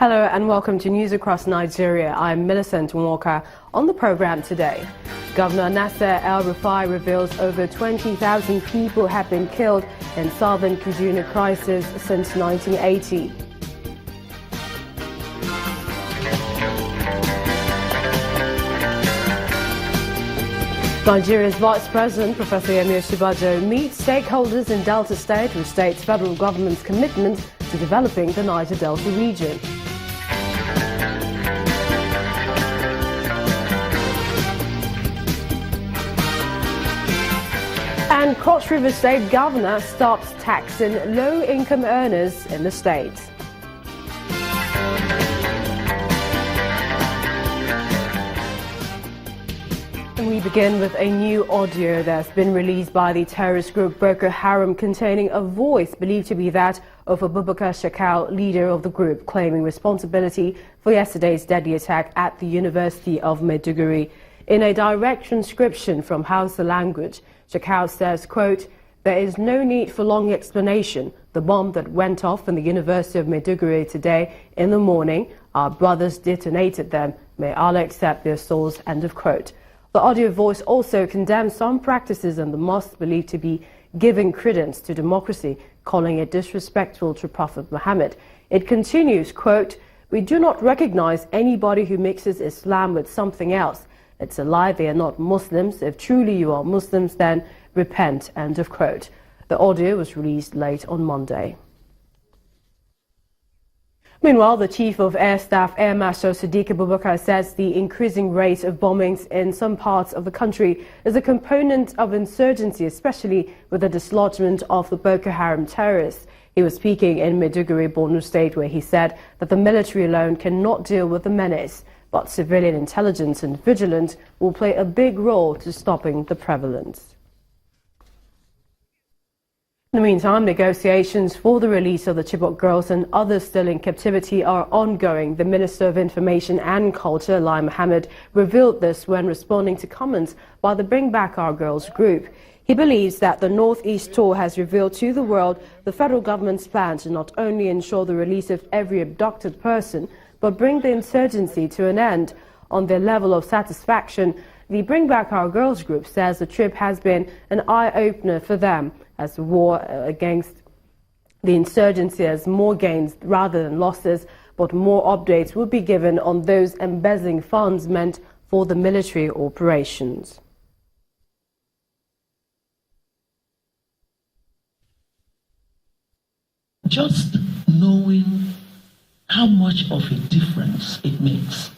Hello and welcome to News Across Nigeria. I'm Millicent Walker. On the program today, Governor Nasser El-Rufai reveals over 20,000 people have been killed in southern Kaduna crisis since 1980. Nigeria's Vice President, Professor Yemi Osinbajo, meets stakeholders in Delta State who states federal government's commitment to developing the Niger Delta region. And Cross River State Governor stops taxing low-income earners in the state. We begin with a new audio that's been released by the terrorist group Boko Haram containing a voice believed to be that of Abubakar Shekau, leader of the group, claiming responsibility for yesterday's deadly attack at the University of Maiduguri. In a direct transcription from Hausa language, Shekau says, quote, "There is no need for long explanation. The bomb that went off in the University of Maiduguri today in the morning, our brothers detonated them. May Allah accept their souls," end of quote. The audio voice also condemns some practices in the mosque believed to be giving credence to democracy, calling it disrespectful to Prophet Muhammad. It continues, quote, "We do not recognize anybody who mixes Islam with something else. It's a lie, they are not Muslims. If truly you are Muslims, then repent," end of quote. The audio was released late on Monday. Meanwhile, the Chief of Air Staff, Air Marshal Sadiq Abubakar, says the increasing rate of bombings in some parts of the country is a component of insurgency, especially with the dislodgement of the Boko Haram terrorists. He was speaking in Maiduguri, Borno State, where he said that the military alone cannot deal with the menace, but civilian intelligence and vigilance will play a big role to stopping the prevalence. In the meantime, negotiations for the release of the Chibok girls and others still in captivity are ongoing. The Minister of Information and Culture, Lai Mohammed, revealed this when responding to comments by the Bring Back Our Girls group. He believes that the Northeast Tour has revealed to the world the federal government's plan to not only ensure the release of every abducted person, but bring the insurgency to an end. On their level of satisfaction, the Bring Back Our Girls group says the trip has been an eye-opener for them, as the war against the insurgency has more gains rather than losses, but more updates will be given on those embezzling funds meant for the military operations. Just knowing how much of a difference it makes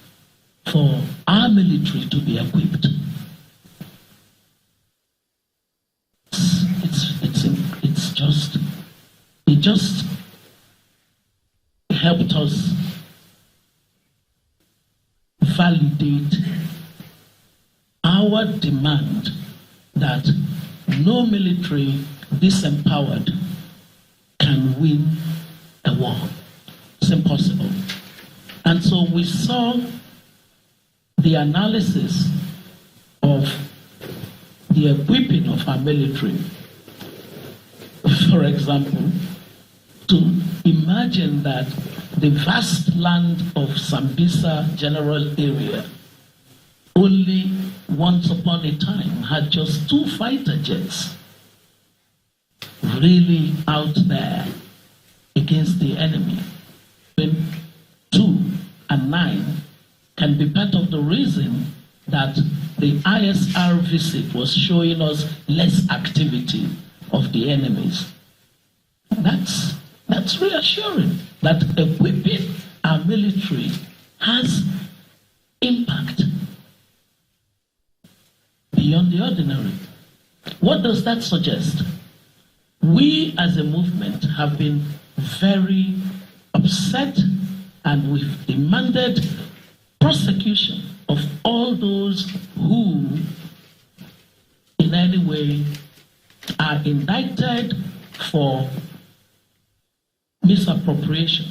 for our military to be equipped. It just helped us validate our demand that no military disempowered can win a war. It's impossible. And so we saw the analysis of the equipping of our military. For example, to imagine that the vast land of Sambisa general area only once upon a time had just 2 fighter jets really out there against the enemy. 2 and 9 can be part of the reason that the ISR visit was showing us less activity of the enemies. That's reassuring that equipping our military has impact beyond the ordinary. What does that suggest? We as a movement have been very upset, and we've demanded prosecution of all those who in any way are indicted for misappropriation.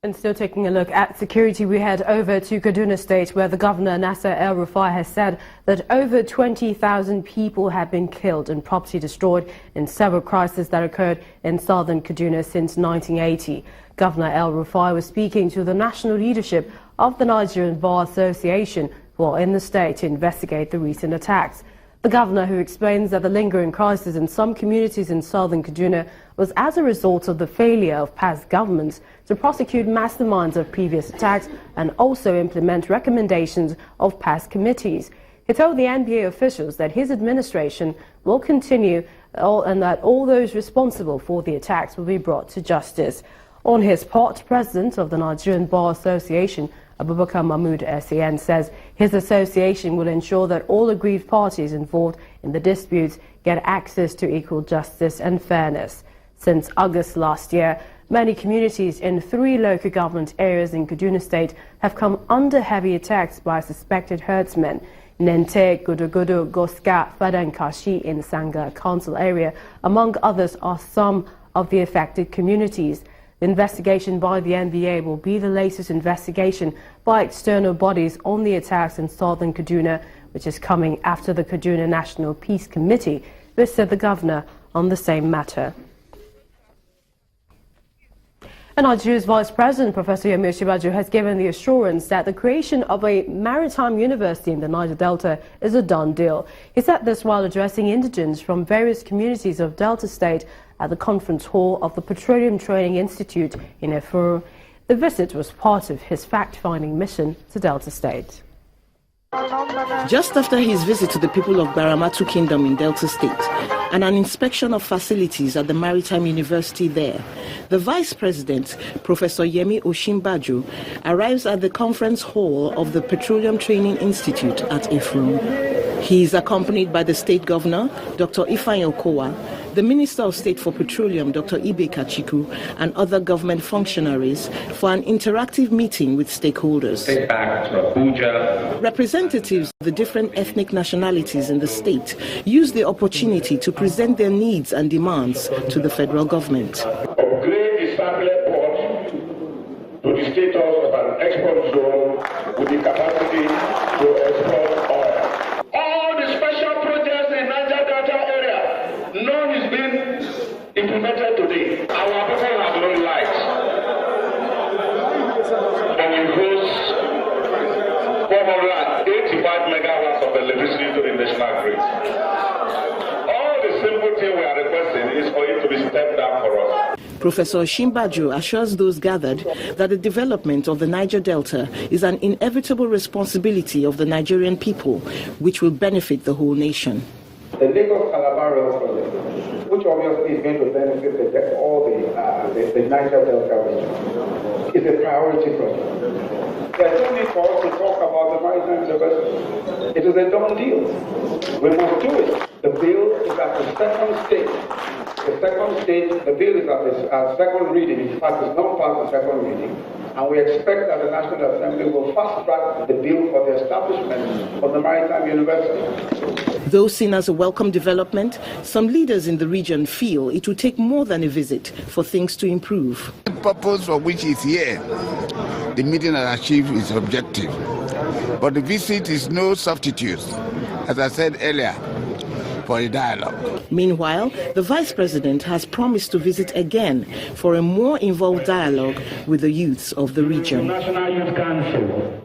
And still taking a look at security, we head over to Kaduna State, where the governor, Nasser El-Rufai, has said that over 20,000 people have been killed and property destroyed in several crises that occurred in southern Kaduna since 1980. Governor El-Rufai was speaking to the national leadership of the Nigerian Bar Association while in the state to investigate the recent attacks. The governor, who explains that the lingering crisis in some communities in southern Kaduna was as a result of the failure of past governments to prosecute masterminds of previous attacks and also implement recommendations of past committees. He told the NBA officials that his administration will continue and that all those responsible for the attacks will be brought to justice. On his part, President of the Nigerian Bar Association, Abubakar Mahmood SAN, says his association will ensure that all aggrieved parties involved in the disputes get access to equal justice and fairness. Since August last year, many communities in 3 local government areas in Kaduna State have come under heavy attacks by suspected herdsmen. Nente, Godogodo, Goska, Fadankashi in Sanga Council area, among others, are some of the affected communities. The investigation by the NBA will be the latest investigation by external bodies on the attacks in southern Kaduna, which is coming after the Kaduna National Peace Committee visited the governor on the same matter. And Nigeria's Vice President, Professor Yemi Osinbajo, has given the assurance that the creation of a maritime university in the Niger Delta is a done deal. He said this while addressing indigents from various communities of Delta State at the conference hall of the Petroleum Training Institute in Efuru. The visit was part of his fact-finding mission to Delta State. Just after his visit to the people of Baramatu Kingdom in Delta State and an inspection of facilities at the Maritime University there, the Vice President, Professor Yemi Osinbajo, arrives at the conference hall of the Petroleum Training Institute at Efuru. He is accompanied by the State Governor, Dr. Ifeanyi Okowa, the Minister of State for Petroleum, Dr. Ibe Kachiku, and other government functionaries for an interactive meeting with stakeholders. Representatives of the different ethnic nationalities in the state used the opportunity to present their needs and demands to the federal government. Upgrade the Sapele port to the status of an export zone with the capacity to export oil. All the special projects in Niger Delta area, none is being implemented today. Our people have no lights, but we host 485 megawatts of electricity to the national grid. All the simple thing we are requesting is for it to be stepped down for us. Professor Osinbajo assures those gathered that the development of the Niger Delta is an inevitable responsibility of the Nigerian people, which will benefit the whole nation. The Lagos-Calabar Rail project, which obviously is going to benefit all the Niger Delta region, is a priority project. There's no need for us to talk about the Maritime University. It is a done deal. We must do it. The bill is at the second stage. The bill is at the second reading. In fact, it's not past the second reading. And we expect that the National Assembly will fast-track the bill for the establishment of the Maritime University. Though seen as a welcome development, some leaders in the region feel it will take more than a visit for things to improve. The purpose for which he's here, the meeting has achieved its objective. But the visit is no substitute, as I said earlier, for a dialogue. Meanwhile, the Vice President has promised to visit again for a more involved dialogue with the youths of the region. National Youth Council